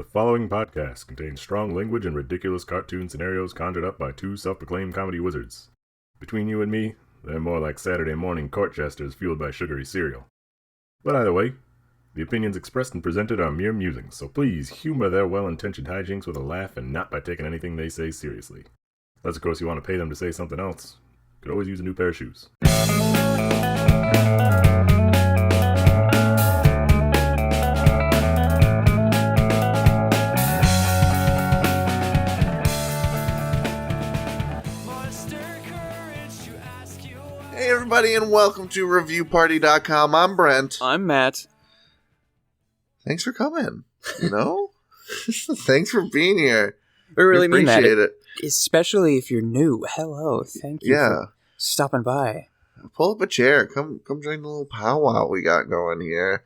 The following podcast contains strong language and ridiculous cartoon scenarios conjured up by two self-proclaimed comedy wizards. Between you and me, they're more like Saturday morning court jesters fueled by sugary cereal. But either way, the opinions expressed and presented are mere musings, so please humor their well-intentioned hijinks with a laugh and not by taking anything they say seriously. Unless, of course, you want to pay them to say something else. You could always use a new pair of shoes. Hey everybody, and welcome to ReviewParty.com. I'm Brent. I'm Matt. Thanks for coming. Thanks for being here. We really mean that. Appreciate it. Especially if you're new. Hello. Thank you for stopping by. Pull up a chair. Come join the little powwow we got going here.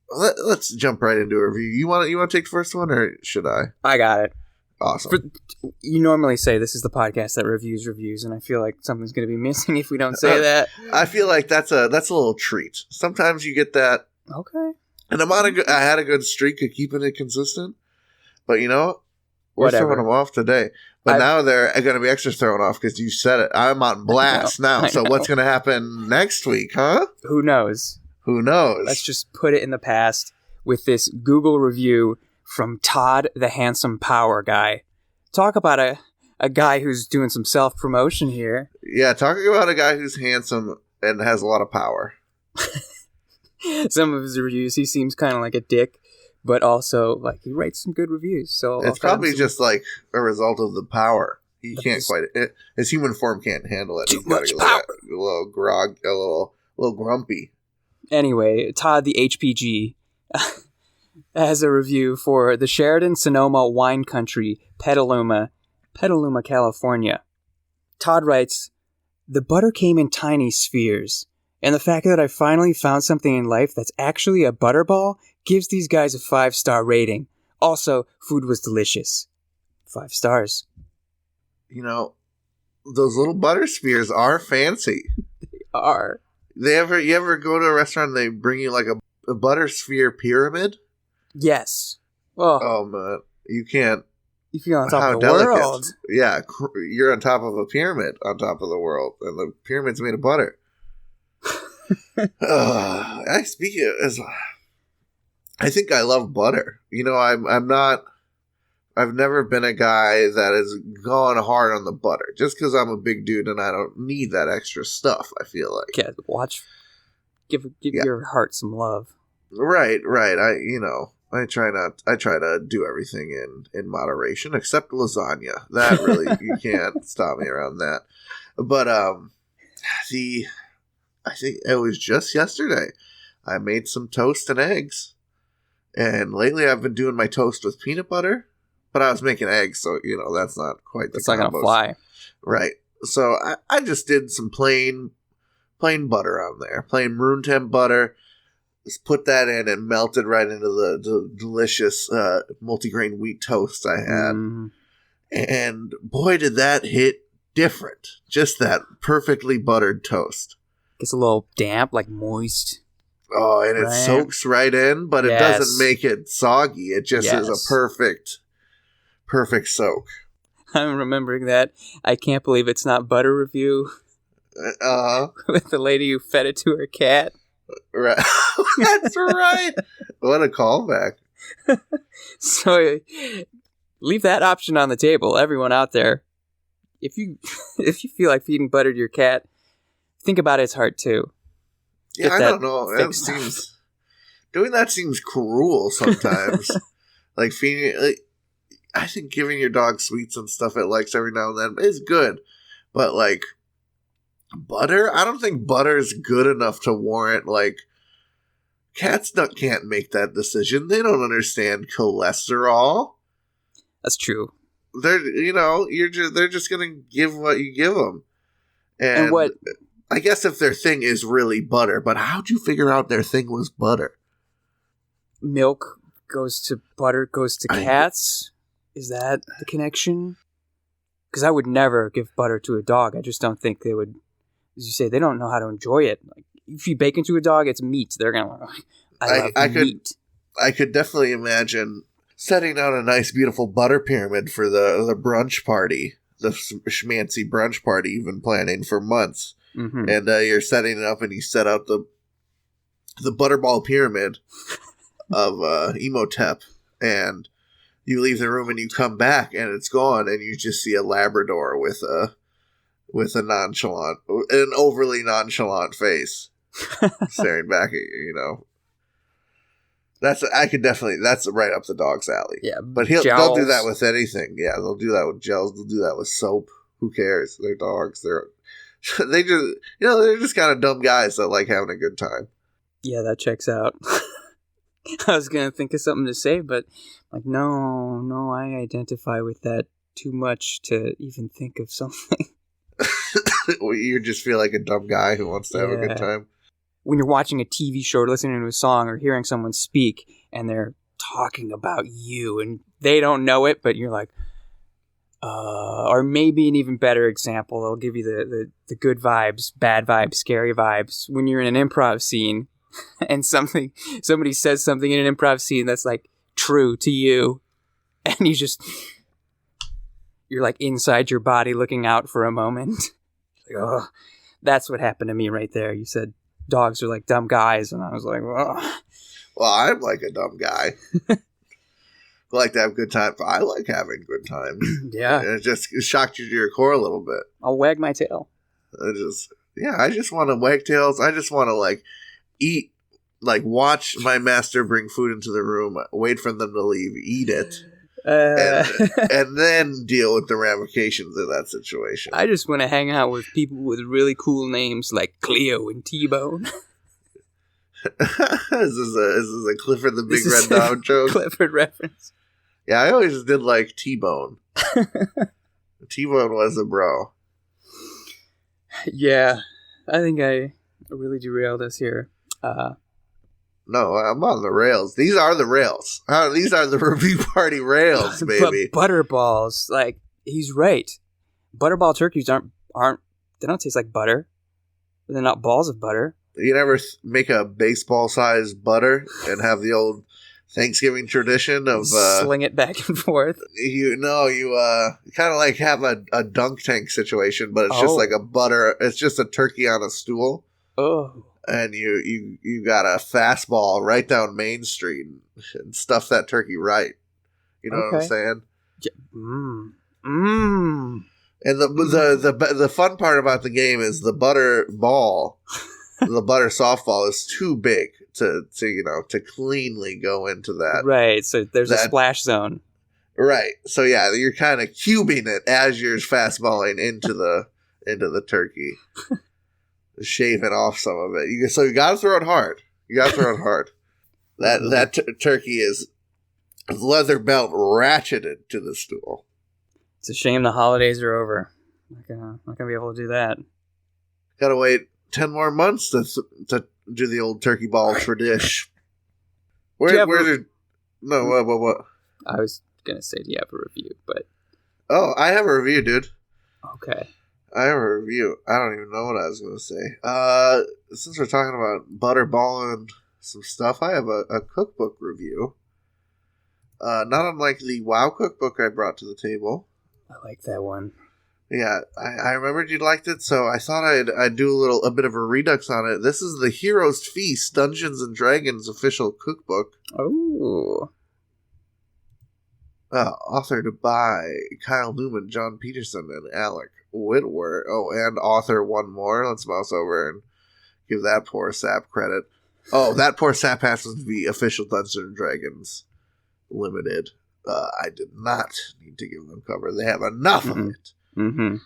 Let's jump right into a review. You want to take the first one, or should I? I got it. Awesome. You normally say this is the podcast that reviews reviews, and I feel like something's going to be missing if we don't say that. I feel like that's a little treat. Sometimes you get that. Okay. And I had a good streak of keeping it consistent. But you know, we're Whatever. throwing them off today. But now they're going to be extra thrown off because you said it. I'm on blast now. So what's going to happen next week, huh? Who knows? Who knows? Let's just put it in the past with this Google review from Todd the Handsome Power Guy. Talk about a guy who's doing some self-promotion here. Yeah, talking about a guy who's handsome and has a lot of power. Some of his reviews, he seems kind of like a dick, but also like he writes some good reviews. So it's probably just like a result of the power. He can't quite. His human form can't handle it. Too much power. A little grog, a little grumpy. Anyway, Todd the HPG has a review for the Sheridan Sonoma Wine Country, Petaluma, California. Todd writes, "The butter came in tiny spheres, and the fact that I finally found something in life that's actually a butterball gives these guys a 5-star rating. Also, food was delicious. 5 stars. You know, those little butter spheres are fancy. They are. You ever go to a restaurant and they bring you like a butter sphere pyramid? Yes. Oh man, you can't. You feel on top how of the delicate. world. Yeah, you're on top of a pyramid on top of the world, and the pyramid's made of butter. I think I love butter. You know, I've never been a guy that has gone hard on the butter just because I'm a big dude and I don't need that extra stuff. I feel like. Yeah, give your heart some love. Right. I try to do everything in moderation except lasagna. That really you can't stop me around that. But I think it was just yesterday I made some toast and eggs. And lately I've been doing my toast with peanut butter, but I was making eggs, so you know that's not quite the It's not gonna fly. Right. So I just did some plain butter on there. Plain room temp butter. Just put that in and melted right into the delicious multigrain wheat toast I had. And boy, did that hit different. Just that perfectly buttered toast. Gets a little damp, like moist. Oh, and it soaks right in, but it doesn't make it soggy. It just is a perfect soak. I'm remembering that. I can't believe it's not butter review. With the lady who fed it to her cat. Right. That's right. What a callback. So leave that option on the table, everyone out there. If you feel like feeding butter to your cat, think about its heart too. Yeah, I don't know. Doing that seems cruel sometimes. Like feeding. I think giving your dog sweets and stuff it likes every now and then is good, but like butter, I don't think butter is good enough to warrant like cats can't make that decision. They don't understand cholesterol. That's true. They're just gonna give what you give them, and what. I guess if their thing is really butter, but how'd you figure out their thing was butter? Milk goes to butter, goes to cats? Is that the connection? Because I would never give butter to a dog. I just don't think they would, as you say, they don't know how to enjoy it. Like, if you bake into a dog, it's meat. They're going to I love meat. I could definitely imagine setting out a nice, beautiful butter pyramid for the brunch party, the schmancy brunch party you've been planning for months. Mm-hmm. And you're setting it up, and you set out the butterball pyramid of Emotep, and you leave the room and you come back and it's gone, and you just see a Labrador with an overly nonchalant face staring back at you. That's right up the dog's alley. Yeah, but they'll do that with anything. Yeah, they'll do that with gels. They'll do that with soap. Who cares? They're dogs. They're just kind of dumb guys that like having a good time. Yeah, that checks out. I was gonna think of something to say, but like, no, I identify with that too much to even think of something. You just feel like a dumb guy who wants to have a good time. When you're watching a TV show or listening to a song or hearing someone speak and they're talking about you and they don't know it, but you're like, or maybe an even better example, they'll give you the good vibes, bad vibes, scary vibes. When you're in an improv scene and somebody says something in an improv scene that's like true to you, and you're like inside your body looking out for a moment. Like, oh, that's what happened to me right there. You said dogs are like dumb guys, and I was like, oh. Well, I'm like a dumb guy. I like to have good times. I like having good times. Yeah. And it shocked you to your core a little bit. I'll wag my tail. I just want to wag tails. I just want to eat, watch my master bring food into the room, wait for them to leave, eat it, and then deal with the ramifications of that situation. I just want to hang out with people with really cool names like Cleo and T-Bone. Is this a Clifford the Big Red Dog joke? Clifford reference. Yeah, I always did like T-Bone. T-Bone was a bro. Yeah, I think I really derailed us here. No, I'm on the rails. These are the rails. These are the review party rails, baby. But butterballs, he's right. Butterball turkeys aren't. They don't taste like butter. They're not balls of butter. You never make a baseball-sized butter and have the old Thanksgiving tradition of sling it back and forth. You kind of have a dunk tank situation, but it's just like a butter. It's just a turkey on a stool. Oh. And you got a fastball right down Main Street and stuff that turkey right. You know what I'm saying? Yeah. And the fun part about the game is the butter ball, the butter softball is too big to cleanly go into that. Right. So there's a splash zone. Right. So yeah, you're kind of cubing it as you're fastballing into the turkey. Shaving off some of it. So you got to throw it hard. That turkey is leather belt ratcheted to the stool. It's a shame the holidays are over. Not gonna be able to do that. Got to wait 10 more months to do the old turkey ball tradition. What? I was gonna say, do you have a review? But I have a review, dude. Okay. I have a review. I don't even know what I was going to say. Since we're talking about butterball and some stuff, I have a cookbook review. Not unlike the WoW cookbook I brought to the table. I like that one. Yeah, I remembered you liked it, so I thought I'd do a bit of a redux on it. This is the Hero's Feast Dungeons and Dragons official cookbook. Oh. Authored by Kyle Newman, John Peterson, and Alec Whitworth. Oh, and author one more. Let's mouse over and give that poor sap credit. Oh, that poor sap happens to be official Dungeons and Dragons Limited. I did not need to give them cover. They have enough of it. Mm-hmm.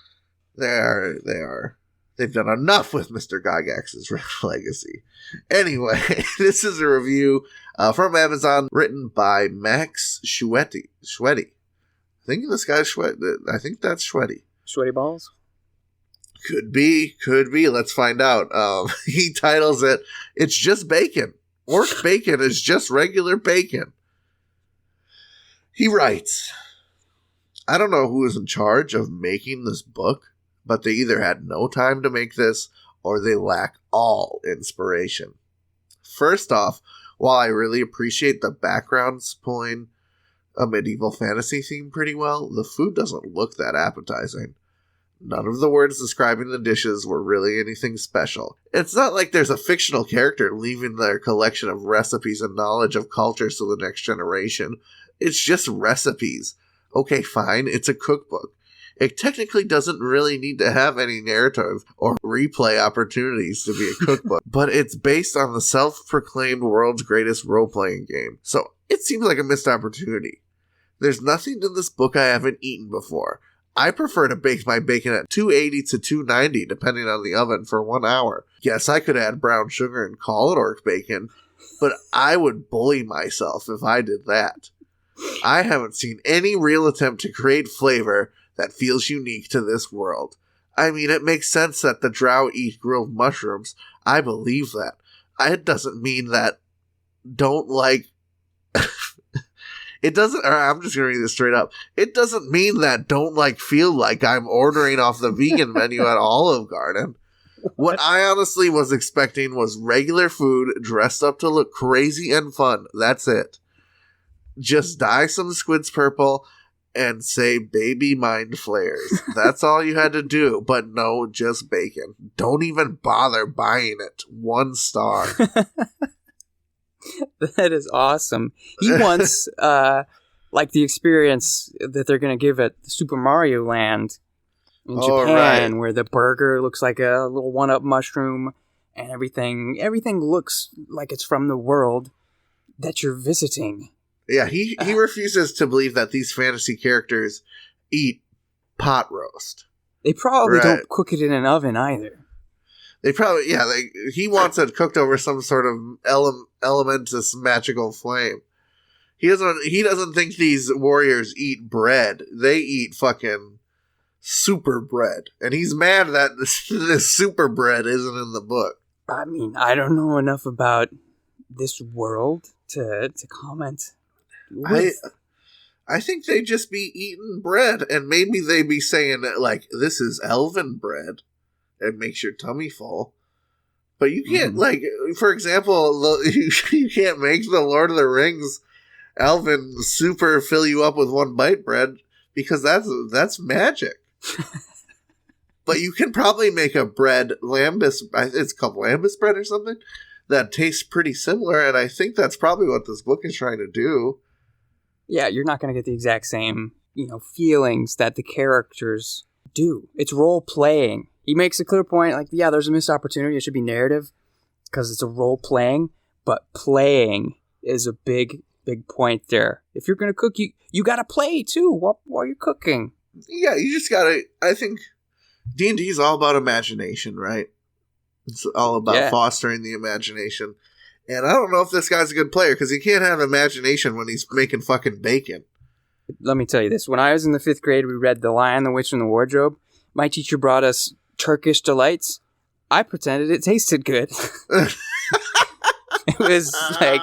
They've done enough with Mr. Gygax's legacy. Anyway, this is a review from Amazon, written by Max Schwetti. I think this guy's Schwetti. I think that's Schwetti. Sweaty balls? Could be. Let's find out. He titles it, "It's Just Bacon. Orc bacon is just regular bacon." He writes, "I don't know who is in charge of making this book, but they either had no time to make this or they lack all inspiration. First off, while I really appreciate the backgrounds pulling a medieval fantasy theme pretty well, the food doesn't look that appetizing. None of the words describing the dishes were really anything special. It's not like there's a fictional character leaving their collection of recipes and knowledge of cultures to the next generation. It's just recipes. Okay, fine, it's a cookbook. It technically doesn't really need to have any narrative or replay opportunities to be a cookbook, but it's based on the self-proclaimed world's greatest role-playing game. So it seems like a missed opportunity. There's nothing in this book I haven't eaten before. I prefer to bake my bacon at 280 to 290, depending on the oven, for 1 hour. Yes, I could add brown sugar and call it orc bacon, but I would bully myself if I did that. I haven't seen any real attempt to create flavor that feels unique to this world. I mean, it makes sense that the drow eat grilled mushrooms. I believe that. It doesn't mean that don't like... It doesn't, or I'm just going to read this straight up. It doesn't mean that don't like feel like I'm ordering off the vegan menu at Olive Garden. What I honestly was expecting was regular food dressed up to look crazy and fun. That's it. Just dye some squids purple and say baby mind flares. That's all you had to do. But no, just bacon. Don't even bother buying it. 1 star. That is awesome. He wants, like the experience that they're going to give at Super Mario Land in Japan, where the burger looks like a little one-up mushroom, and everything looks like it's from the world that you're visiting. Yeah, he refuses to believe that these fantasy characters eat pot roast. They probably don't cook it in an oven either. They probably, he wants it cooked over some sort of elementous magical flame. He doesn't think these warriors eat bread. They eat fucking super bread. And he's mad that this super bread isn't in the book. I mean, I don't know enough about this world to comment. I think they just be eating bread, and maybe they be saying like, this is elven bread. It makes your tummy full. But you can't, like, for example, you can't make the Lord of the Rings elven super fill you up with 1 bite bread, because that's magic. But you can probably make a bread, lambus, it's called lambus bread or something, that tastes pretty similar, and I think that's probably what this book is trying to do. Yeah, you're not going to get the exact same, feelings that the characters do. It's role-playing. He makes a clear point, like, yeah, there's a missed opportunity. It should be narrative because it's a role-playing, but playing is a big, big point there. If you're going to cook, you got to play, too, while you're cooking. Yeah, you just got to, I think D&D is all about imagination, right? It's all about fostering the imagination. And I don't know if this guy's a good player, because he can't have imagination when he's making fucking bacon. Let me tell you this. When I was in the 5th grade, we read The Lion, the Witch, and the Wardrobe. My teacher brought us Turkish delights. I pretended it tasted good. It was like,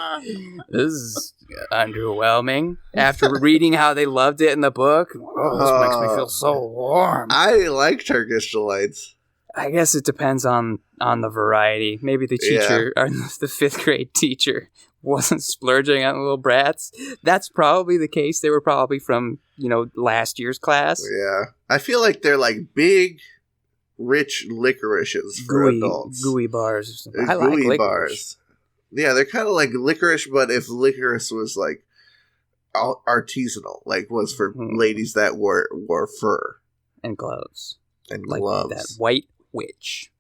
this is underwhelming. After reading how they loved it in the book, this makes me feel so warm. I like Turkish delights. I guess it depends on the variety. Maybe the teacher, or the 5th grade teacher, wasn't splurging on little brats. That's probably the case. They were probably from, last year's class. Yeah. I feel like they're like big, rich licorices for adults. Gooey bars or something. I like licorice. Bars. Yeah, they're kind of like licorice, but if licorice was like artisanal, like was for ladies that wore fur. And gloves. And like gloves. That white witch.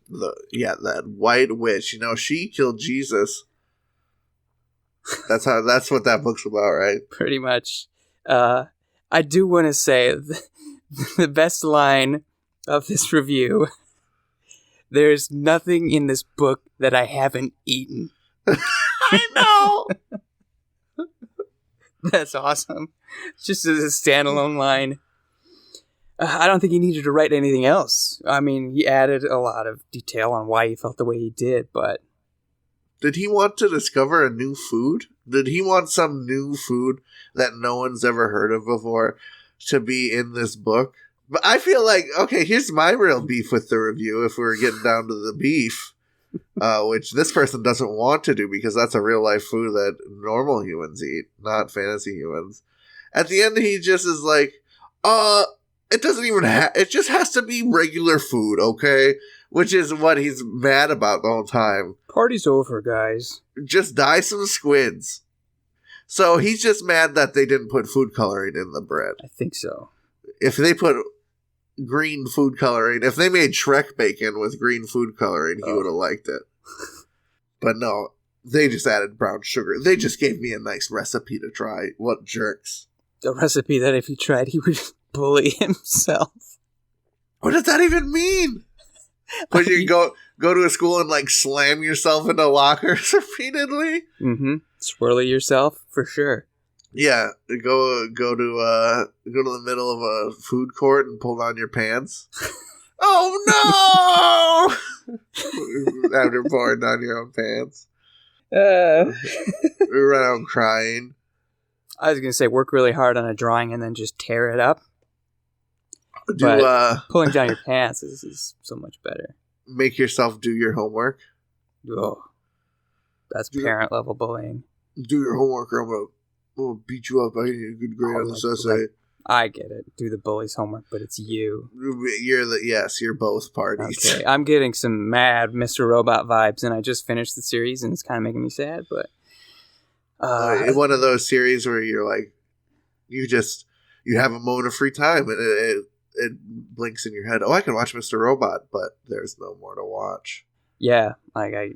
That white witch. She killed Jesus. That's what that book's about, right? Pretty much. I do want to say the best line of this review. There's nothing in this book that I haven't eaten. I know. That's awesome. Just as a standalone line. I don't think he needed to write anything else. I mean, he added a lot of detail on why he felt the way he did, but... Did he want to discover a new food? Did he want some new food that no one's ever heard of before to be in this book? But I feel like, okay, here's my real beef with the review, if we were getting down to the beef. which this person doesn't want to do because that's a real life food that normal humans eat, not fantasy humans. At the end, he just is like, it doesn't even it just has to be regular food, okay? Which is what he's mad about the whole time. Party's over, guys. Just dye some squids. So he's just mad that they didn't put food coloring in the bread. I think so. If they put green food coloring, if they made Shrek bacon with green food coloring, he would have liked it. But no, they just added brown sugar. They just gave me a nice recipe to try. What jerks. A recipe that if he tried, he would bully himself. What does that even mean? Would you go to a school and like slam yourself into lockers repeatedly? Mm-hmm. Swirly yourself for sure. Yeah, go to the middle of a food court and pull down your pants. Oh no! After pouring down your own pants, we run out crying. I was gonna say work really hard on a drawing and then just tear it up. Pulling down your pants is so much better. Make yourself do your homework. Oh, that's parent level bullying. Do your homework, or I'm gonna beat you up. I need a good grade on this essay. I get it. Do the bully's homework, but it's you. You're both parties. Okay, I'm getting some mad Mr. Robot vibes, and I just finished the series, and it's kind of making me sad. But one of those series where you're like, you have a moment of free time, and it blinks in your head. Oh, I can watch Mr. Robot, but there's no more to watch. Yeah, like I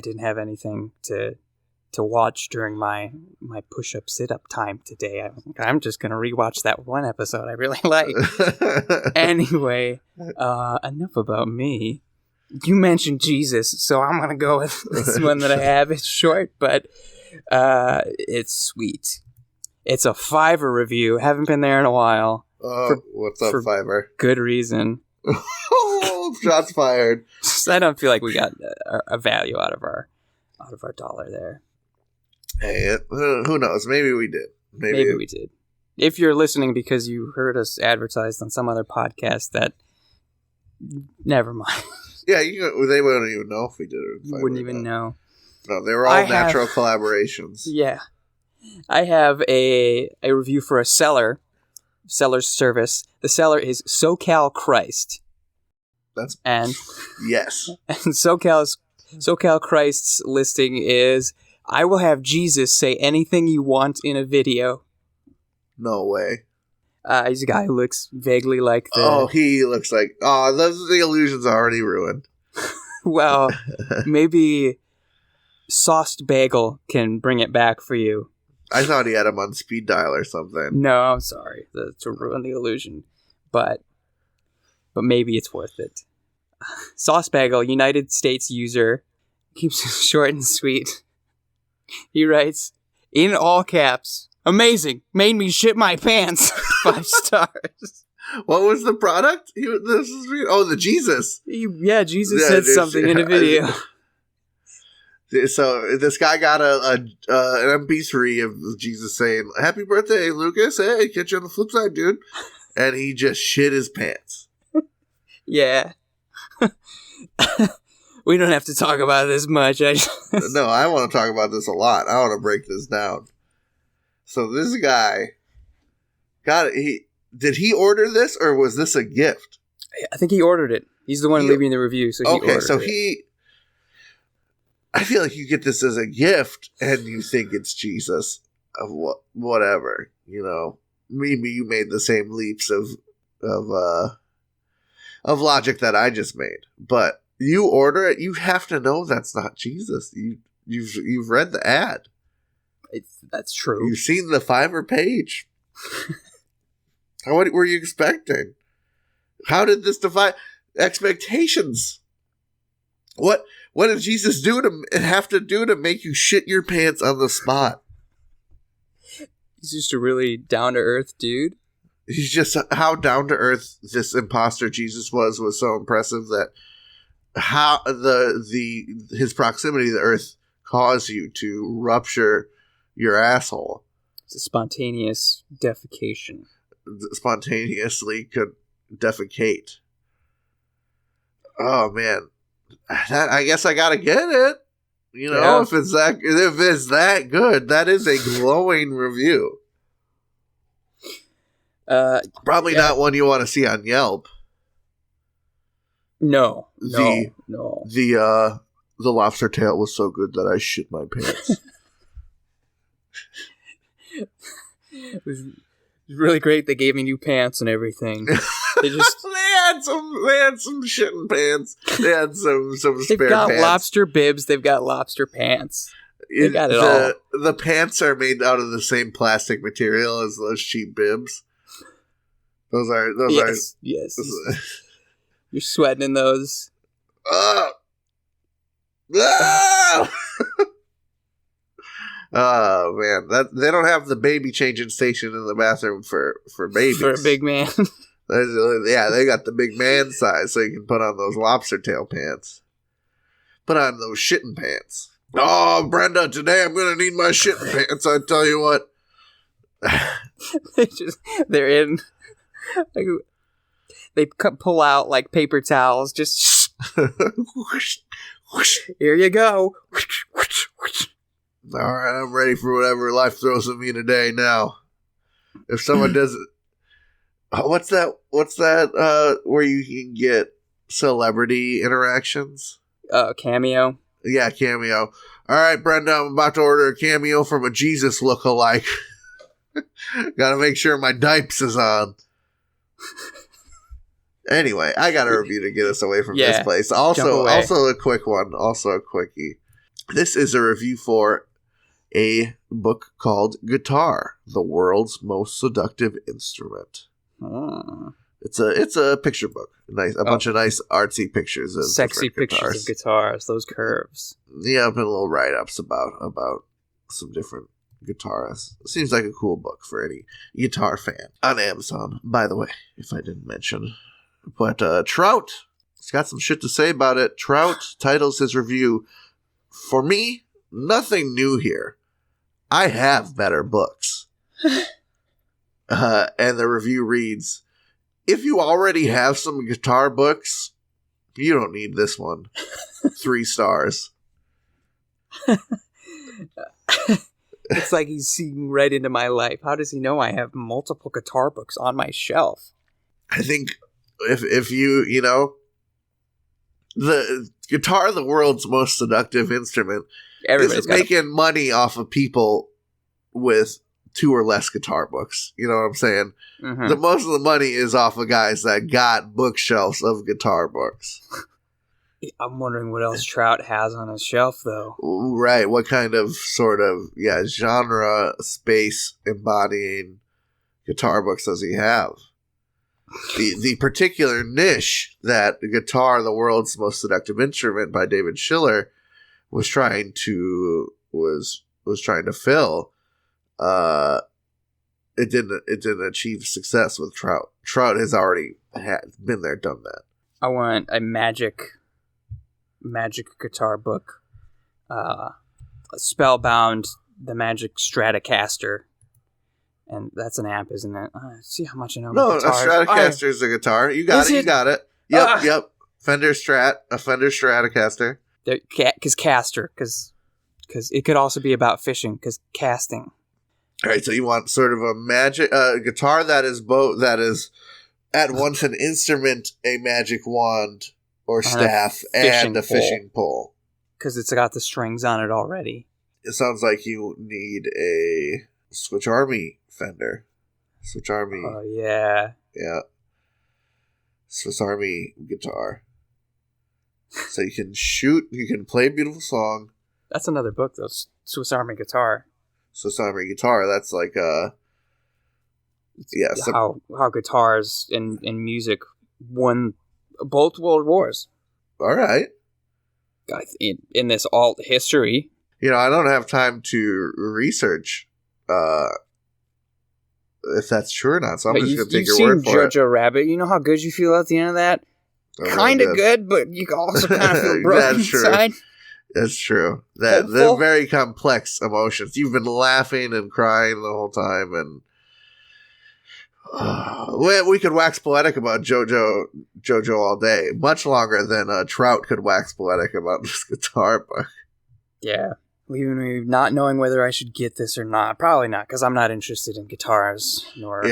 didn't have anything to watch during my push-up sit-up time today. I'm just gonna rewatch that one episode I really like. Anyway, enough about me. You mentioned Jesus, so I'm gonna go with this one that I have. It's short, but it's sweet. It's a Fiverr review. Haven't been there in a while. What's up, Fiverr? Good reason. Shots fired. I don't feel like we got a value out of our dollar there. Hey, who knows? Maybe we did. Maybe we did. If you're listening because you heard us advertised on some other podcast, that never mind. Yeah, they wouldn't even know if we did it. You wouldn't even know. No, they were all natural collaborations. Yeah. I have a review for a seller's service. The seller is SoCal Christ. Yes. And SoCal Christ's listing is, I will have Jesus say anything you want in a video. No way. He's a guy who looks vaguely like the... Oh, he looks like... Oh, the illusion's already ruined. Well, maybe Sauced Bagel can bring it back for you. I thought he had him on speed dial or something. No, I'm sorry to ruin the illusion. But maybe it's worth it. Sauce Bagel, United States user, keeps it short and sweet. He writes, in all caps, amazing, made me shit my pants. 5 stars. What was the product? The Jesus. Jesus said something in a video. So this guy got an MP3 of Jesus saying, "Happy birthday, Lucas. Hey, catch you on the flip side, dude." And he just shit his pants. Yeah. We don't have to talk about this much. No, I want to talk about this a lot. I want to break this down. So this guy did he order this, or was this a gift? I think he ordered it. He's the one leaving the review, so he ordered it. I feel like you get this as a gift, and you think it's Jesus. Whatever, Maybe you made the same leaps of logic that I just made, but you order it. You have to know that's not Jesus. You've read the ad. That's true. You've seen the Fiverr page. What were you expecting? How did this defy expectations? What did Jesus have to do to make you shit your pants on the spot? He's just a really down-to-earth dude. He's just how down-to-earth this imposter Jesus was so impressive that how his proximity to the earth caused you to rupture your asshole. It's a spontaneous defecation. Spontaneously could defecate. Oh, man. I guess I gotta get it. You know, if it's that good, that is a glowing review. Probably not one you want to see on Yelp. No. The lobster tail was so good that I shit my pants. It was really great. They gave me new pants and everything. They had some shitting pants. They had some spare pants. They've got lobster bibs. They've got lobster pants. They got it all. The pants are made out of the same plastic material as those cheap bibs. Those are yes. You're sweating in those. Oh man, they don't have the baby changing station in the bathroom for babies. For a big man. Yeah, they got the big man size, so you can put on those lobster tail pants. Put on those shitting pants. Oh, Brenda, today I'm gonna need my shitting pants. I tell you what. They're in. Like, they pull out like paper towels. Just here you go. All right, I'm ready for whatever life throws at me today. Now, if someone does, what's that? Where you can get celebrity interactions? Cameo. Yeah, Cameo. All right, Brenda, I'm about to order a Cameo from a Jesus lookalike. Got to make sure my dipes is on. Anyway, I got a review to get us away from this place. Also a quick one. Also a quickie. This is a review for a book called Guitar, the World's Most Seductive Instrument. It's a picture book. A bunch of nice artsy pictures of sexy pictures of guitars, those curves. Yeah, and little write-ups about some different guitarists. It seems like a cool book for any guitar fan. On Amazon, by the way, if I didn't mention. But Trout, he's got some shit to say about it. Trout titles his review, "For me, nothing new here. I have better books." And the review reads, "If you already have some guitar books, you don't need this one." 3 stars. It's like he's seeing right into my life. How does he know I have multiple guitar books on my shelf? I think if you know, the guitar, the world's most seductive instrument, is making money off of people with 2 or less guitar books. You know what I'm saying? Mm-hmm. The most of the money is off of guys that got bookshelves of guitar books. I'm wondering what else Trout has on his shelf, though. Right. What kind of sort of genre space embodying guitar books does he have? The particular niche that Guitar, the World's Most Seductive Instrument by David Schiller was trying to fill, it didn't achieve success with Trout. Trout has already been there, done that. I want a magic guitar book, Spellbound, the Magic Stratocaster. And that's an amp, isn't it? See how much I know about guitars. No, a Stratocaster is a guitar. You got it. You got it. Yep. Fender Stratocaster. Because it could also be about fishing, because casting. All right, so you want sort of a magic guitar that is at once an instrument, a magic wand or staff, and a fishing pole. Because it's got the strings on it already. It sounds like you need a Switch Army Fender. Switch Army. Oh, yeah. Yeah. Swiss Army guitar. So you can shoot, you can play a beautiful song. That's another book, though. Swiss Army Guitar. Swiss Army Guitar, that's like how guitars and music won both world wars. All right. In this alt history. You know, I don't have time to research if that's true or not, so I'm just going to take your word for it. You've seen Jojo Rabbit. You know how good you feel at the end of that? Kind of good, but you also kind of feel broken inside. That's true. They're very complex emotions. You've been laughing and crying the whole time, and We could wax poetic about JoJo all day. Much longer than Trout could wax poetic about this guitar book. Yeah. Leaving me not knowing whether I should get this or not. Probably not, because I'm not interested in guitars, nor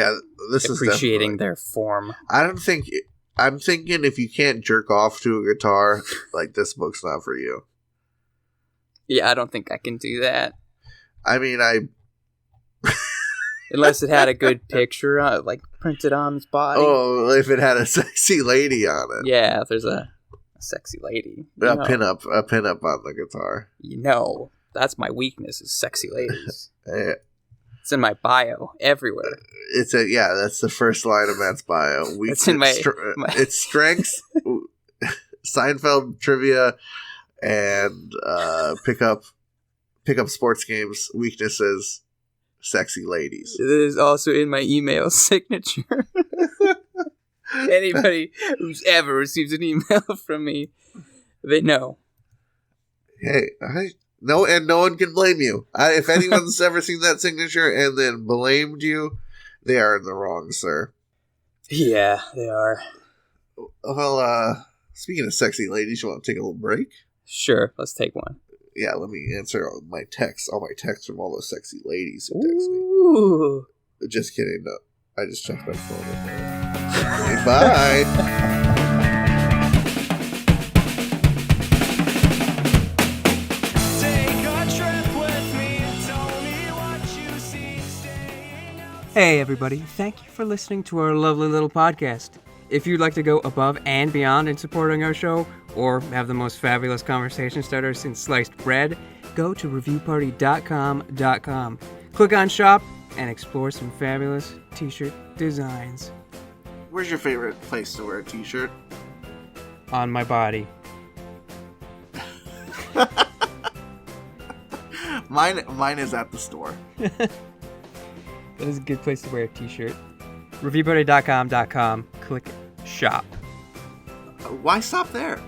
this appreciating their form. I'm thinking if you can't jerk off to a guitar, like, this book's not for you. Yeah, I don't think I can do that. I mean, Unless it had a good picture, like, printed on its body. Oh, if it had a sexy lady on it. Yeah, if there's a sexy lady. A pinup on the guitar. That's my weakness, is sexy ladies. Yeah. It's in my bio everywhere. That's the first line of Matt's bio. It's in my it's strengths, Seinfeld trivia, and pick up sports games. Weaknesses, sexy ladies. It is also in my email signature. Anybody who's ever received an email from me, they know. Hey, no one can blame you. If anyone's ever seen that signature and then blamed you, they are in the wrong, sir. Yeah, they are. Well, speaking of sexy ladies, you want to take a little break? Sure, let's take one. Yeah, let me answer all my texts from all those sexy ladies who text me. Ooh. Just kidding. No, I just checked my phone. Okay, bye. Hey everybody, thank you for listening to our lovely little podcast. If you'd like to go above and beyond in supporting our show, or have the most fabulous conversation starter since sliced bread, go to reviewparty.com. Click on shop and explore some fabulous t-shirt designs. Where's your favorite place to wear a t-shirt? On my body. Mine is at the store. That is a good place to wear a t-shirt. Reviewparty.com. Click shop. Why stop there?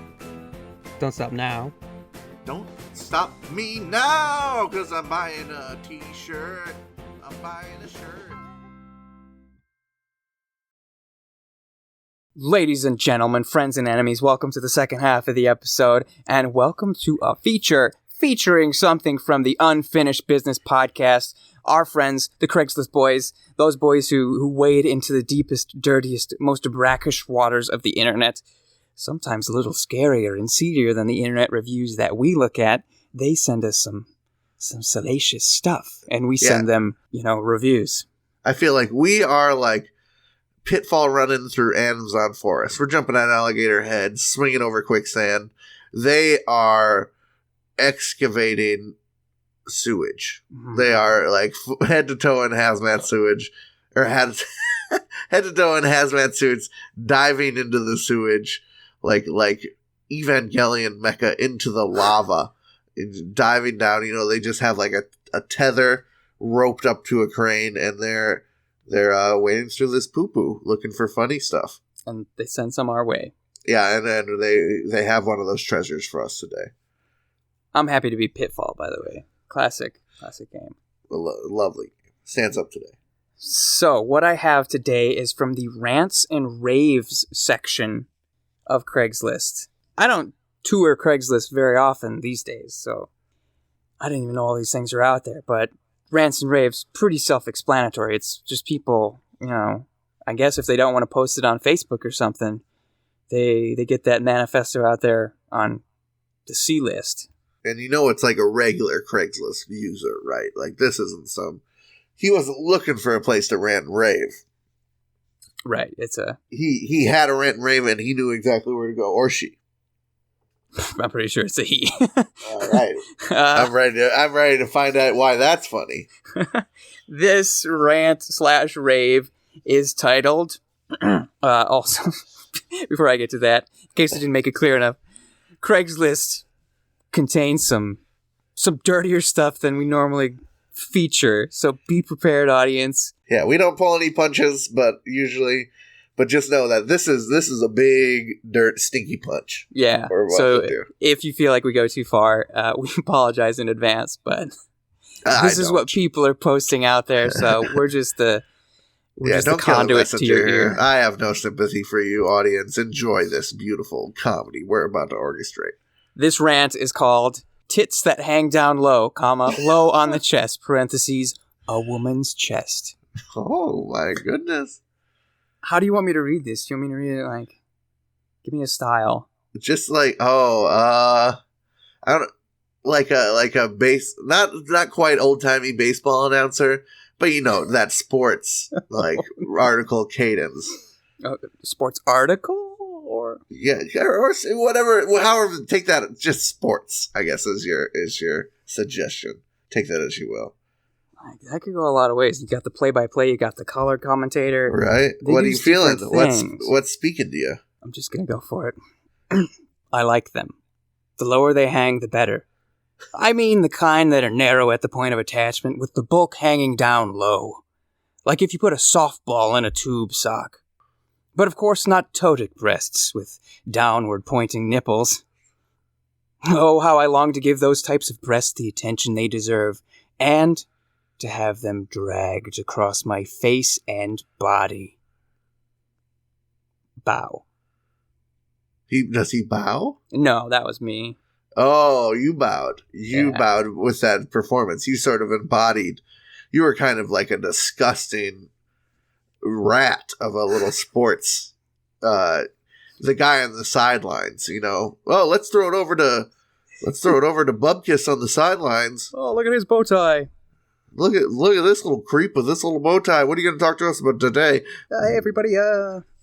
Don't stop now. Don't stop me now, because I'm buying a t-shirt. I'm buying a shirt. Ladies and gentlemen, friends and enemies, welcome to the second half of the episode, and welcome to a featuring something from the Unfinished Business podcast. Our friends, the Craigslist boys, those boys who wade into the deepest, dirtiest, most brackish waters of the internet, sometimes a little scarier and seedier than the internet reviews that we look at. They send us some salacious stuff, and we send them, reviews. I feel like we are like Pitfall running through Amazon forest. We're jumping on alligator heads, swinging over quicksand. They are excavating sewage. Mm-hmm. They are like head to toe in hazmat sewage, or head to toe in hazmat suits, diving into the sewage like Evangelion mecha into the lava, diving down. They just have like a tether roped up to a crane, and they're wading through this poo-poo looking for funny stuff. And they send some our way. Yeah, and then they have one of those treasures for us today. I'm happy to be Pitfall, by the way. Classic game. Lovely. Stands up today. So, what I have today is from the Rants and Raves section of Craigslist. I don't tour Craigslist very often these days, so I didn't even know all these things are out there, but Rants and Raves, pretty self-explanatory. It's just people, I guess if they don't want to post it on Facebook or something, they get that manifesto out there on the C list. And it's like a regular Craigslist user, right? Like, this isn't he wasn't looking for a place to rant and rave. Right, He had a rant and rave, and he knew exactly where to go, or she. I'm pretty sure it's a he. All right. I'm ready to find out why that's funny. This rant/rave is titled, also, before I get to that, in case I didn't make it clear enough, Craigslist contains some dirtier stuff than we normally feature, so be prepared, audience. Yeah, we don't pull any punches, but just know that this is a big dirt stinky punch. Yeah, so if you feel like we go too far, we apologize in advance, but this is what people are posting out there, so we're just the We're just the conduit to your ear. I have no sympathy for you, audience. Enjoy this beautiful comedy we're about to orchestrate. This rant is called Tits That Hang Down Low, low on the chest, parentheses, a woman's chest. Oh, my goodness. How do you want me to read this? Do you want me to read it like, give me a style? Just like, I don't, like a base, not quite old-timey baseball announcer, but that sports, like, article cadence. Sports article? Or whatever, however, take that, just sports, I guess, is your suggestion. Take that as you will. That could go a lot of ways. You got the play-by-play, you got the color commentator. Right. What are you feeling? What's speaking to you? I'm just going to go for it. I like them. The lower they hang, the better. I mean the kind that are narrow at the point of attachment with the bulk hanging down low. Like if you put a softball in a tube sock. But of course not totic breasts with downward pointing nipples. Oh, how I long to give those types of breasts the attention they deserve, and to have them dragged across my face and body. Bow. Does he bow? No, that was me. Oh, you bowed. You bowed with that performance. You sort of embodied. You were kind of like a disgusting rat of a little sports. The guy on the sidelines, Well, let's throw it over to Bubkiss on the sidelines. Oh, look at his bow tie. Look at this little creep with this little bow tie. What are you going to talk to us about today? Hey, everybody,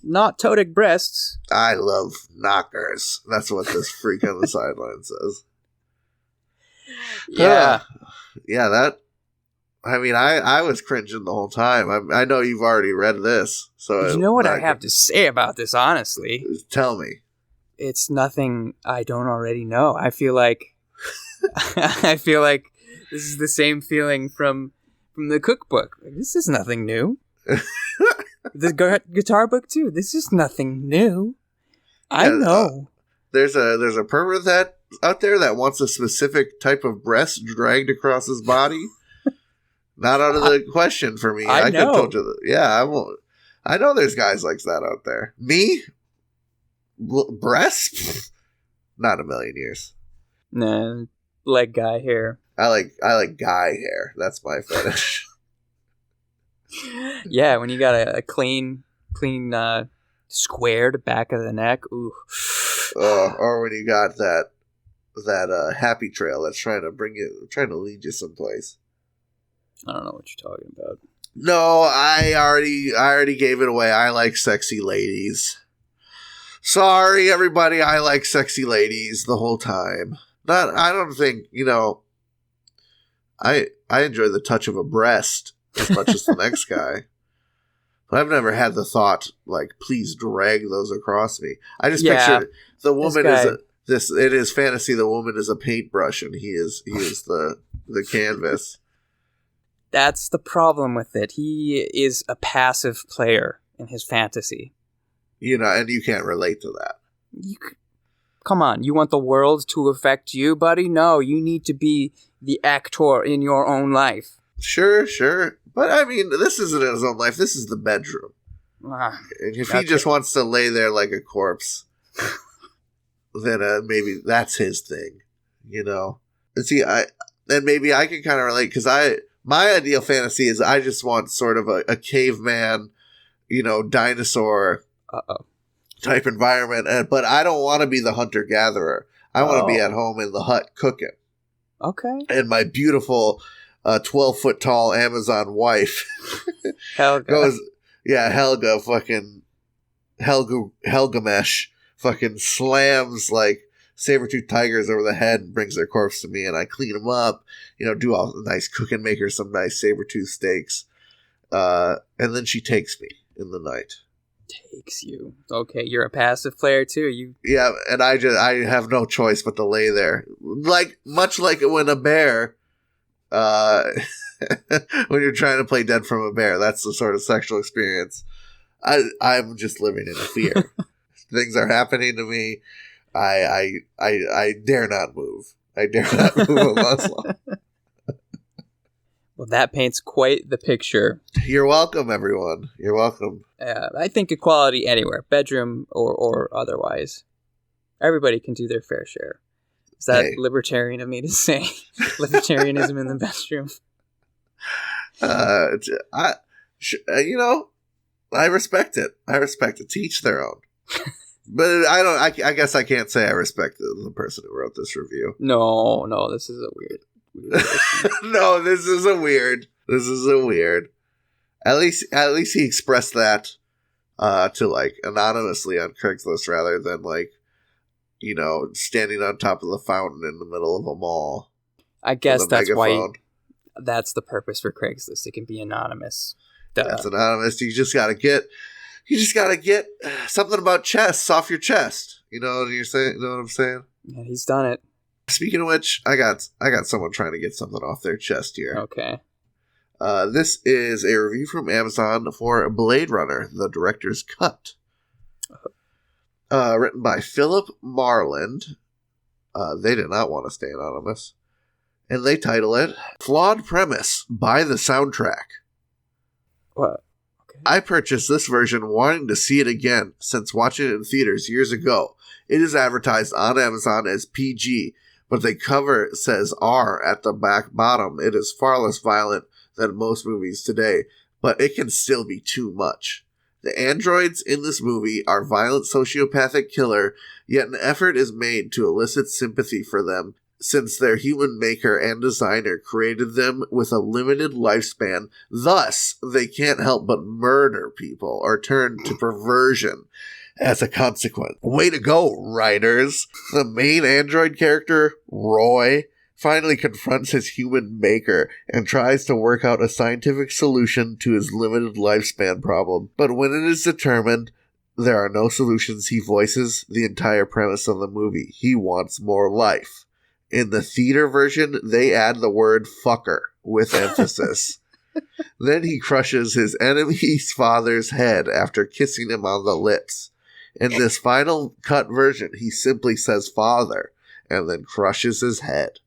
not totic breasts. I love knockers. That's what this freak on the sideline says. Yeah. I was cringing the whole time. I know you've already read this. So you know what I have to say about this, honestly? Tell me. It's nothing I don't already know. I feel like this is the same feeling from the cookbook. This is nothing new. The guitar book too. This is nothing new. I know. There's a pervert out there that wants a specific type of breast dragged across his body. Not out of the question for me. I know. Could told you that. Yeah, I won't. I know there's guys like that out there. Me? Breast? Not a million years. Nah, leg guy hair. I like guy hair. That's my fetish. Yeah, when you got a clean, squared back of the neck. Ooh. Or when you got that happy trail that's trying to lead you someplace. I don't know what you're talking about. No, I already gave it away. I like sexy ladies. Sorry, everybody. I like sexy ladies the whole time. I don't think, I enjoy the touch of a breast as much as the next guy. But I've never had the thought, like, please drag those across me. I just picture the woman in his fantasy, the woman is a paintbrush and he is the canvas. That's the problem with it. He is a passive player in his fantasy. And you can't relate to that. Come on, you want the world to affect you, buddy? No, you need to be the actor in your own life. Sure. But, I mean, this isn't his own life. This is the bedroom. And if he just wants to lay there like a corpse, then maybe that's his thing, And see, maybe I can kind of relate, because my ideal fantasy is I just want sort of a caveman, dinosaur type environment. But I don't want to be the hunter-gatherer. I want to be at home in the hut cooking. Okay. And my beautiful 12-foot tall Amazon wife Helga. Helga fucking Helgamesh fucking slams like saber-toothed tigers over the head and brings their corpse to me, and I clean them up, do all the nice cooking, make her some nice saber-tooth steaks, and then she takes me in the night. Takes you. Okay, you're a passive player too. Yeah, and I have no choice but to lay there, much like when a bear, when you're trying to play dead from a bear. That's the sort of sexual experience. I'm just living in fear. Things are happening to me. I dare not move. I dare not move a muscle. Well, that paints quite the picture. You're welcome, everyone. You're welcome. I think equality anywhere, bedroom or otherwise. Everybody can do their fair share. Is that libertarian of me to say? Libertarianism in the bedroom? I respect it. I respect it. To each their own. But I guess I can't say I respect the person who wrote this review. No, this is a weird No, this is a weird. At least he expressed that to like anonymously on Craigslist rather than like, standing on top of the fountain in the middle of a mall. I guess that's megaphone. Why that's the purpose for Craigslist. It can be anonymous. Duh. That's anonymous. You just gotta get something about chests off your chest. You know what you're saying? You know what I'm saying? Yeah, he's done it. Speaking of which, I got someone trying to get something off their chest here. Okay. This is a review from Amazon for Blade Runner, the director's cut. Written by Philip Marland. They did not want to stay anonymous. And they title it, Flawed Premise, Buy the Soundtrack. What? Okay. I purchased this version wanting to see it again since watching it in theaters years ago. It is advertised on Amazon as PG, but the cover says R at the back bottom. It is far less violent than most movies today, but it can still be too much. The androids in this movie are violent sociopathic killer, yet an effort is made to elicit sympathy for them since their human maker and designer created them with a limited lifespan. Thus, they can't help but murder people or turn to perversion as a consequence. Way to go, writers! The main android character, Roy, finally confronts his human maker and tries to work out a scientific solution to his limited lifespan problem. But when it is determined there are no solutions, he voices the entire premise of the movie. He wants more life. In the theater version, they add the word fucker with emphasis. Then he crushes his enemy's father's head after kissing him on the lips. In this final cut version, he simply says father and then crushes his head.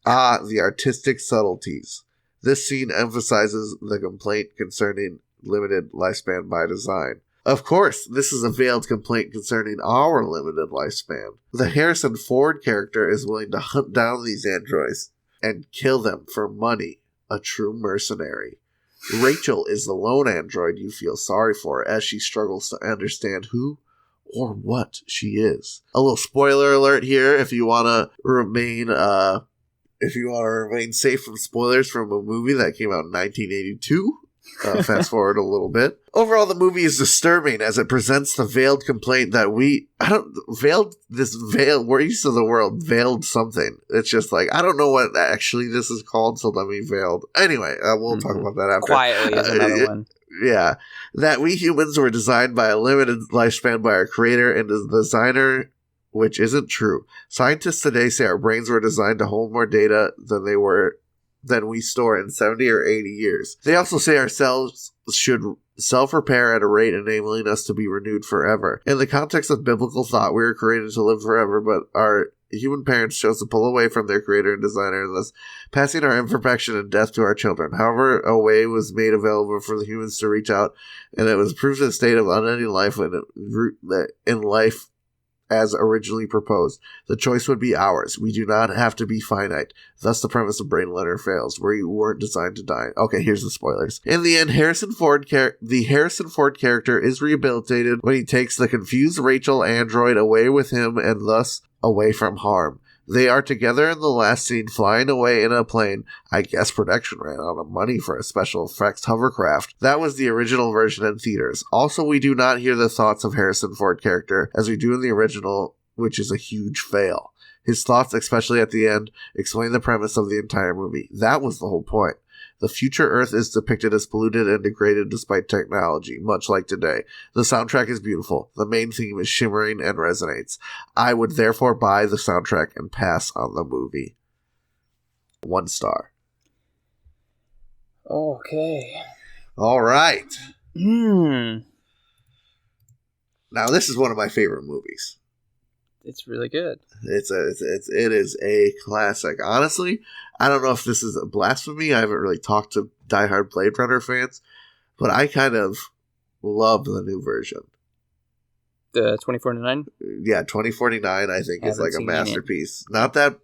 Ah, the artistic subtleties. This scene emphasizes the complaint concerning limited lifespan by design. Of course, this is a veiled complaint concerning our limited lifespan. The Harrison Ford character is willing to hunt down these androids and kill them for money, a true mercenary. Rachel is the lone android you feel sorry for as she struggles to understand who or what she is. A little spoiler alert here if you want to remain safe from spoilers from a movie that came out in 1982. Fast forward a little bit. Overall, the movie is disturbing as it presents the veiled complaint that we're used to the word veiled something. It's just like, I don't know what actually this is called, so let me veiled. Anyway, we'll talk about that after. Quietly is another one. Yeah. That we humans were designed by a limited lifespan by our creator and the designer, which isn't true. Scientists today say our brains were designed to hold more data than we store in 70 or 80 years. They also say our cells should self-repair at a rate enabling us to be renewed forever. In the context of biblical thought, we were created to live forever, but our human parents chose to pull away from their creator and designer, thus passing our imperfection and death to our children. However, a way was made available for the humans to reach out, and it was proved a state of unending life in life as originally proposed. The choice would be ours. We do not have to be finite. Thus, the premise of Brain Letter fails. We weren't designed to die. Okay, here's the spoilers. In the end, the Harrison Ford character is rehabilitated when he takes the confused Rachel android away with him and thus away from harm. They are together in the last scene, flying away in a plane. I guess production ran out of money for a special effects hovercraft. That was the original version in theaters. Also, we do not hear the thoughts of Harrison Ford character as we do in the original, which is a huge fail. His thoughts, especially at the end, explain the premise of the entire movie. That was the whole point. The future Earth is depicted as polluted and degraded despite technology, much like today. The soundtrack is beautiful. The main theme is shimmering and resonates. I would therefore buy the soundtrack and pass on the movie. 1 star. Okay. All right. Now, this is one of my favorite movies. It's really good. It is a classic. Honestly, I don't know if this is a blasphemy. I haven't really talked to diehard Blade Runner fans, but I kind of love the new version. The 2049? Yeah, 2049 I think is like a masterpiece. It. Not that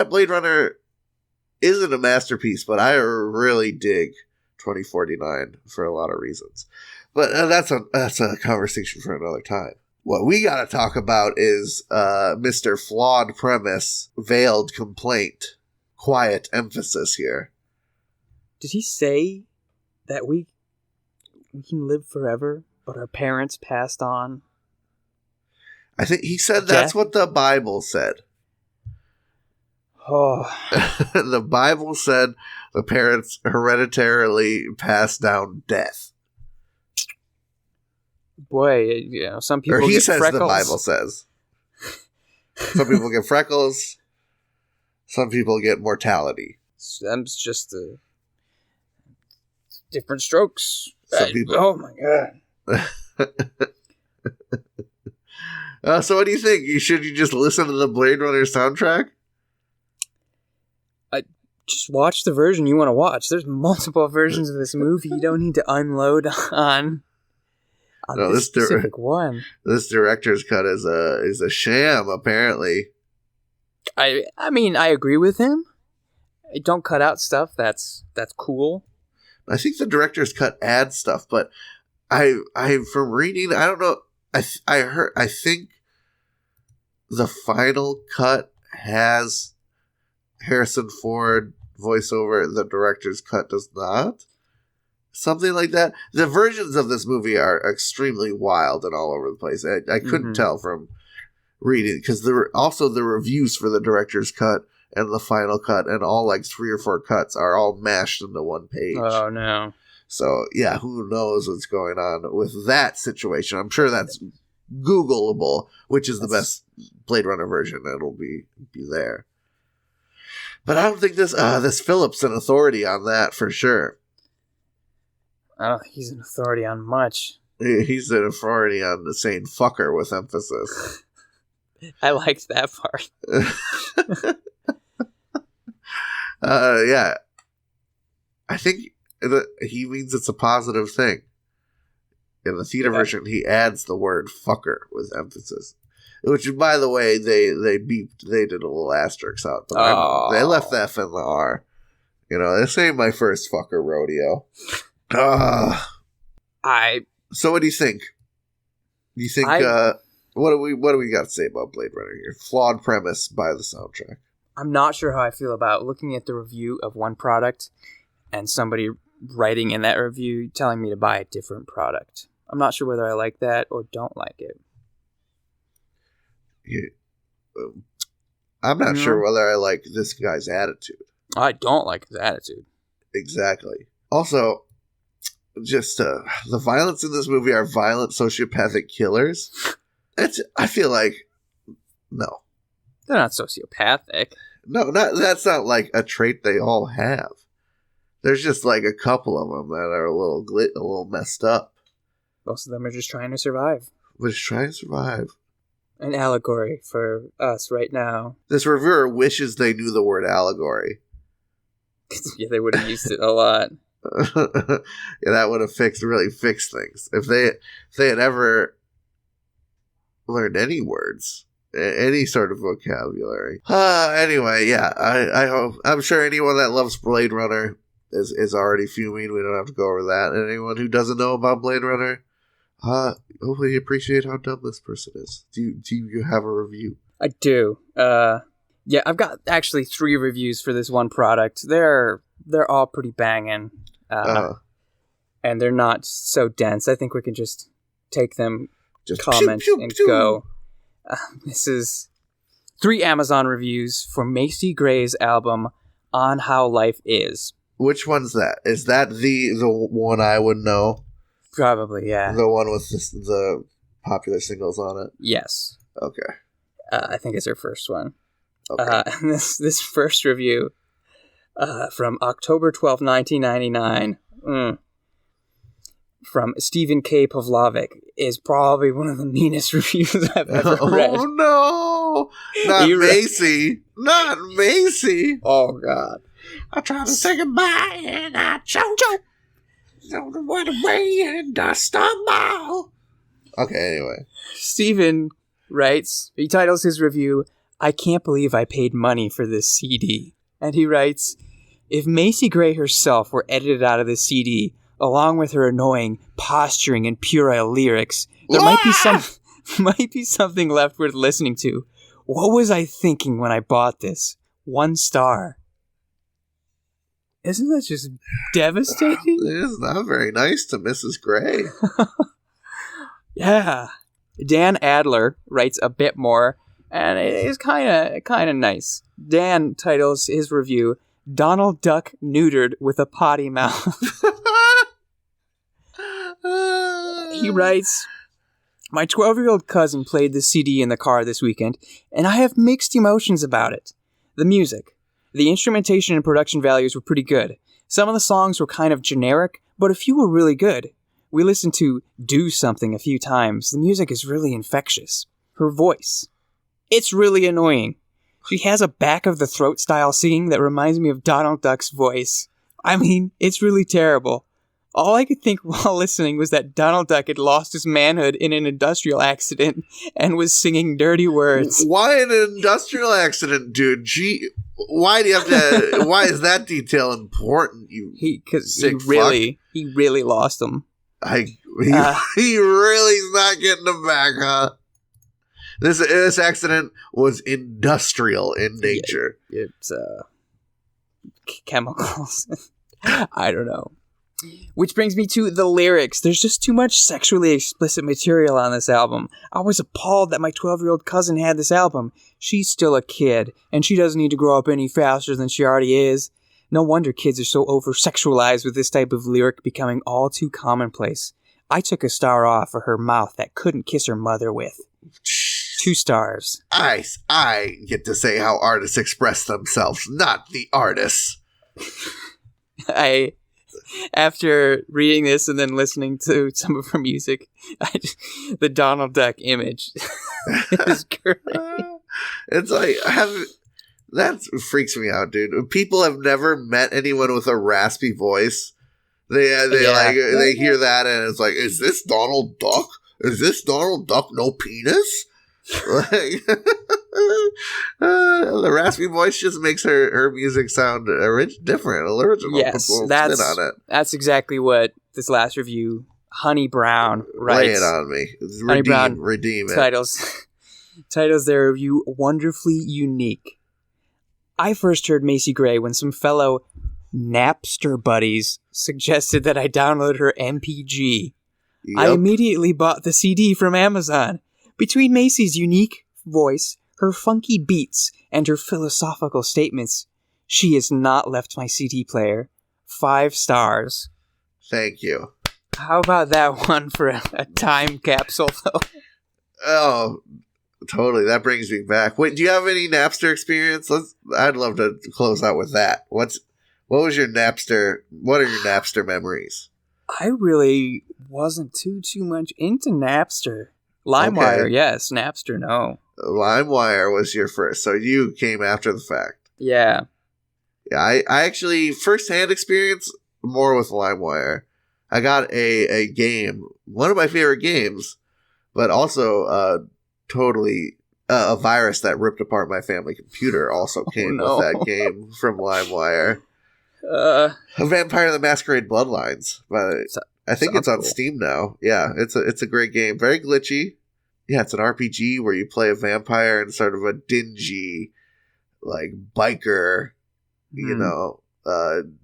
Blade Runner isn't a masterpiece, but I really dig 2049 for a lot of reasons. But that's a conversation for another time. What we got to talk about is Mr. Flawed Premise, Veiled Complaint, Quiet Emphasis here. Did he say that we can live forever, but our parents passed on? I think he said that's what the Bible said. Oh. The Bible said the parents hereditarily passed down death. Boy, some people get freckles. The Bible says. Some people get freckles. Some people get mortality. Them's just the different strokes. Some people. Oh my god. So what do you think? Should you just listen to the Blade Runner soundtrack? Just watch the version you want to watch. There's multiple versions of this movie. You don't need to unload on this specific one. This director's cut is a sham, apparently. I mean, I agree with him. Don't cut out stuff that's cool. I think the director's cut adds stuff, but I from reading, I don't know. I think the final cut has Harrison Ford voiceover. The director's cut does not. Something like that. The versions of this movie are extremely wild and all over the place. I couldn't tell from reading, because there were also the reviews for the director's cut and the final cut, and all like 3 or 4 cuts are all mashed into one page. Oh no. So yeah, who knows what's going on with that situation. I'm sure that's Googleable, which is the best Blade Runner version. It'll be there. But I don't think this Phillips an authority on that for sure. I don't think he's an authority on much. He's an authority on the saying fucker with emphasis. I liked that part. Yeah. I think he means it's a positive thing. In the theater version, he adds the word fucker with emphasis. Which, by the way, they did a little asterisk out. But they left the F and the R. This ain't my first fucker rodeo. So what do you think? Do you think, what do we got to say about Blade Runner here? Flawed premise by the soundtrack. I'm not sure how I feel about looking at the review of one product and somebody writing in that review telling me to buy a different product. I'm not sure whether I like that or don't like it. I'm not sure whether I like this guy's attitude. I don't like his attitude. Exactly. Also, just the violence in this movie are violent sociopathic killers. I feel like no, they're not sociopathic. No, that's not like a trait they all have. There's just like a couple of them that are a little messed up. Most of them are just trying to survive. We're just trying to survive. An allegory for us right now. This reviewer wishes they knew the word allegory. Yeah, they would have used it a lot. Yeah, that would have really fixed things. If they had ever learned any words, any sort of vocabulary. Anyway, yeah, I'm sure anyone that loves Blade Runner is already fuming. We don't have to go over that. And anyone who doesn't know about Blade Runner, hopefully you appreciate how dumb this person is. Do you have a review? I do. Yeah, I've got actually 3 reviews for this one product. They're all pretty banging. And they're not so dense. I think we can just take them, comment, pew, pew, and pew. Go. This is 3 Amazon reviews for Macy Gray's album, On How Life Is. Which one's that? Is that the one I would know? Probably, yeah. The one with the popular singles on it? Yes. Okay. I think it's her first one. Okay. And this first review from October 12, 1999. from Stephen K. Pavlovic is probably one of the meanest reviews I've ever read. Oh, no. Not Macy. Not Macy. Oh, God. I tried to say goodbye and I choked. So I went away and I stumbled. Okay, anyway. Stephen writes, he titles his review, "I can't believe I paid money for this CD." And he writes, "If Macy Gray herself were edited out of this CD, along with her annoying posturing and puerile lyrics, there might be something left worth listening to. What was I thinking when I bought this? 1 star." Isn't that just devastating? It is not very nice to Mrs. Gray. Yeah. Dan Adler writes a bit more, and it is kind of nice. Dan titles his review, "Donald Duck neutered with a potty mouth." He writes, "My 12-year-old cousin played this CD in the car this weekend, and I have mixed emotions about it. The music. The instrumentation and production values were pretty good. Some of the songs were kind of generic, but a few were really good. We listened to Do Something a few times. The music is really infectious. Her voice. It's really annoying. She has a back-of-the-throat style singing that reminds me of Donald Duck's voice. I mean, it's really terrible. All I could think while listening was that Donald Duck had lost his manhood in an industrial accident and was singing dirty words." Why an industrial accident, dude? Gee, why do you have to? Why is that detail important? He really lost him. He really is not getting them back, huh? This accident was industrial in nature. Yeah, it's chemicals. I don't know. Which brings me to the lyrics. There's just too much sexually explicit material on this album. I was appalled that my 12-year-old cousin had this album. She's still a kid, and she doesn't need to grow up any faster than she already is. No wonder kids are so over-sexualized with this type of lyric becoming all too commonplace. I took a star off for her mouth that couldn't kiss her mother with. 2 stars. I get to say how artists express themselves, not the artists. After reading this and then listening to some of her music, the Donald Duck image is great. It's like, that freaks me out, dude. People have never met anyone with a raspy voice. They hear that and it's like, is this Donald Duck? Is this Donald Duck no penis? Like, the raspy voice just makes her music sound different, original. Yes, that's exactly what this last review, Honey Brown, writes. Lay it on me. Honey Brown redeem it. Titles their review "Wonderfully Unique." I first heard Macy Gray when some fellow Napster buddies suggested that I download her MPG. Yep. I immediately bought the CD from Amazon. Between Macy's unique voice, her funky beats, and her philosophical statements, she has not left my CD player. 5 stars. Thank you. How about that one for a time capsule, though? Oh, totally. That brings me back. Wait, do you have any Napster experience? I'd love to close out with that. What was your Napster? What are your Napster memories? I really wasn't too much into Napster. LimeWire, okay. Yes. Napster, no. LimeWire was your first, so you came after the fact. Yeah. Yeah, I actually, first-hand experience, more with LimeWire. I got a game, one of my favorite games, but also totally a virus that ripped apart my family computer also came with that game from LimeWire. A Vampire the Masquerade Bloodlines, but I think it's on Steam now. Yeah, it's a great game. Very glitchy. Yeah, it's an RPG where you play a vampire in sort of a dingy, like, biker,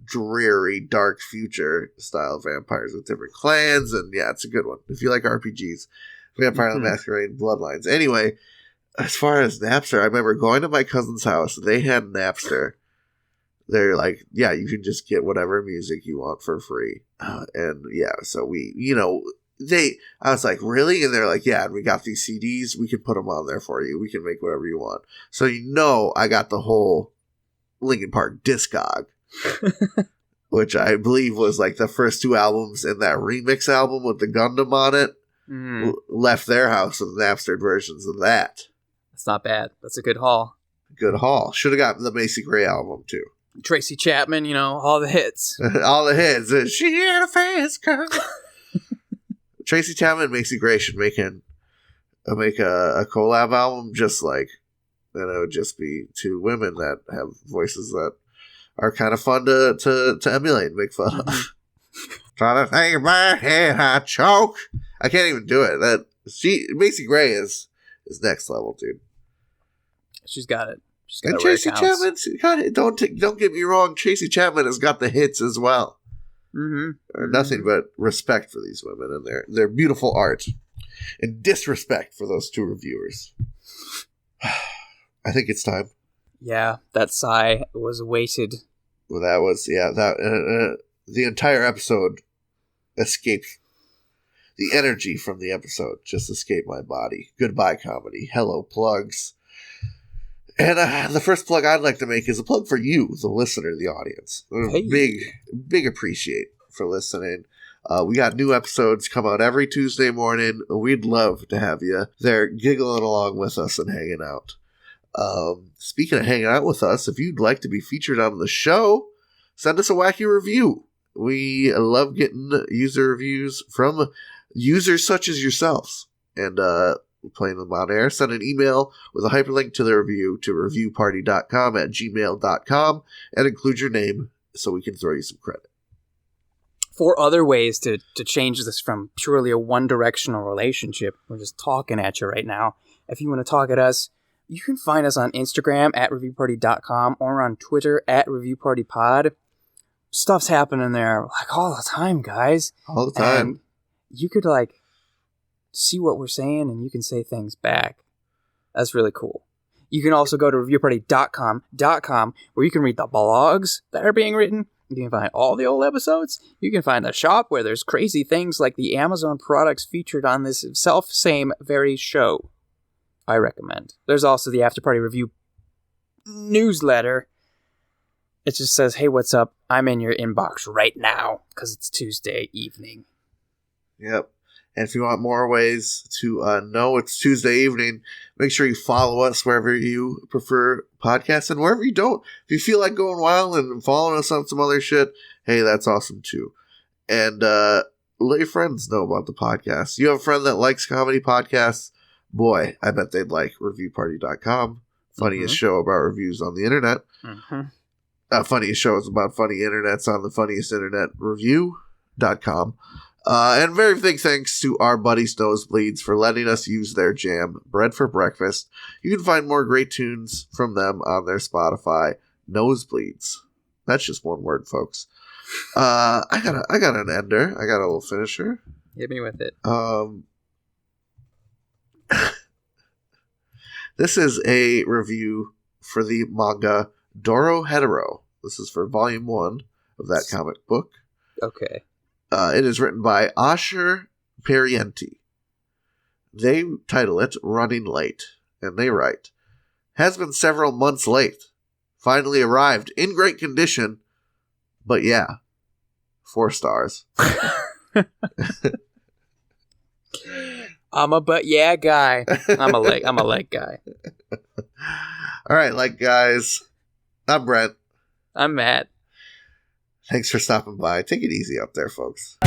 dreary, dark future style vampires with different clans. And yeah, it's a good one. If you like RPGs, Vampire the Masquerade Bloodlines. Anyway, as far as Napster, I remember going to my cousin's house. They had Napster. They're like, yeah, you can just get whatever music you want for free. And yeah, so I was like, really? And they're like, yeah, we got these CDs. We can put them on there for you. We can make whatever you want. So, I got the whole Linkin Park discog. which I believe was like the first 2 albums in that remix album with the Gundam on it, left their house with Napster versions of that. That's not bad. That's a good haul. Good haul. Should have gotten the Macy Gray album too. Tracy Chapman, all the hits. All the hits. She had a fast car. Tracy Chapman and Macy Gray should make a collab album, just like, and it would just be 2 women that have voices that are kind of fun to emulate and make fun of. Trying to think in my head, I choke. I can't even do it. Macy Gray is next level, dude. She's got it. And Tracy Chapman's got it. Don't get me wrong. Tracy Chapman has got the hits as well. Nothing but respect for these women and their beautiful art, and disrespect for those 2 reviewers. I think it's time. Yeah, that sigh was weighted. Well, that was the entire episode escaped. The energy from the episode just escaped my body. Goodbye, comedy. Hello, plugs. And the first plug I'd like to make is a plug for you, the listener, the audience. Hey. Big appreciate for listening. We got new episodes come out every Tuesday morning. We'd love to have you there giggling along with us and hanging out. Speaking of hanging out with us, if you'd like to be featured on the show, send us a wacky review. We love getting user reviews from users such as yourselves. And playing them on air. Send an email with a hyperlink to the review to reviewparty.com@gmail.com and include your name so we can throw you some credit. 4 other ways to change this from purely a one-directional relationship. We're just talking at you right now. If you want to talk at us, you can find us on Instagram at reviewparty.com or on Twitter at reviewpartypod. Stuff's happening there like all the time, guys. All the time. And you could see what we're saying, and you can say things back. That's really cool. You can also go to reviewparty.com, where you can read the blogs that are being written. You can find all the old episodes. You can find the shop where there's crazy things like the Amazon products featured on this same very show. I recommend. There's also the After Party Review newsletter. It just says, hey, what's up? I'm in your inbox right now because it's Tuesday evening. Yep. And if you want more ways to know it's Tuesday evening, make sure you follow us wherever you prefer podcasts, and wherever you don't. If you feel like going wild and following us on some other shit, hey, that's awesome too. And let your friends know about the podcast. You have a friend that likes comedy podcasts? Boy, I bet they'd like reviewparty.com. Funniest show about reviews on the internet. Funniest shows about funny internets on the funniest internet review.com. And very big thanks to our buddies Nosebleeds for letting us use their jam, Bread for Breakfast. You can find more great tunes from them on their Spotify, Nosebleeds. That's just one word, folks. I got an ender. I got a little finisher. Hit me with it. This is a review for the manga Doro Hetero. This is for volume 1 of that comic book. Okay. It is written by Asher Perienti. They title it Running Late, and they write, has been several months late. Finally arrived in great condition, but yeah, 4 stars. I'm a but yeah guy. I'm a leg guy. All right, like guys. I'm Brent. I'm Matt. Thanks for stopping by. Take it easy up there, folks.